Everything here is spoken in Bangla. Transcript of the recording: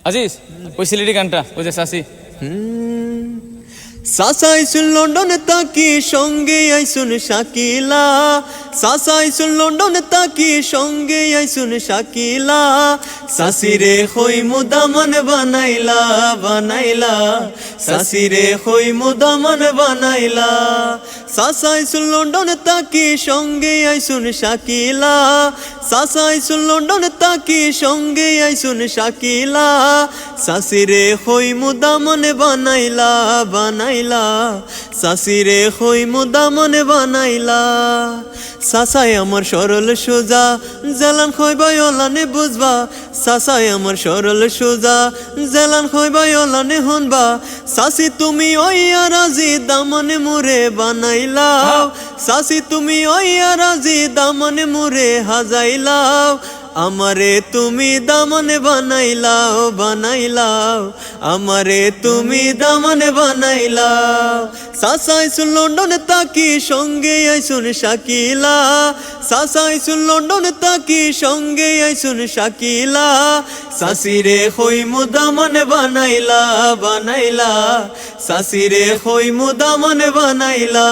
আজিজ ওই সিলেটি গানটা ওই যে সাসি সাসা আইসুন লন্ডনে তাকি সঙ্গে আইসুন শাকিলা সাসা আইসুন লন্ডনে তাকি সঙ্গে আইসুন শাকিলা সাসিরে হই মুদামন বানাইলা বানাইলা সাসিরে হই মুদামন বানাইলা সাসা আইসুন লন্ডনে তাকি সঙ্গে আইসুন শাকিলা সাসা আইসুন লন্ডনে তাকি সঙ্গে আইসুন শাকিলা সাসিরে হই মুদামন বানাইলা বানাইলা সাসিরে হই মুদামন বানাইলা সাসাই আমার সরল সোজা জেলান খইবাই ওলানে বুঝবা সাসাই আমার সরল সোজা জেলান খইবাই ওলানে হনবা সাসি তুমি ওই রাজি দামনে মুরে বানাইলাও সাসি তুমি ওই রাজি দামনে মুরে হাজাইলাও আমারে তুমি দামনে বানাইলাও বানাইলাও আমারে তুমি দামনে বানাইলাও সাসা আইসুন লন্ডনে তাকি সঙ্গে আইসুন শাকিলা সাসা আইসুন লন্ডনে তাকি সঙ্গে আইসুন শাকিলা সাসিরে হই মুদামনে বানাইলা বানাইলা সাসিরে হই মুদামনে বানাইলা।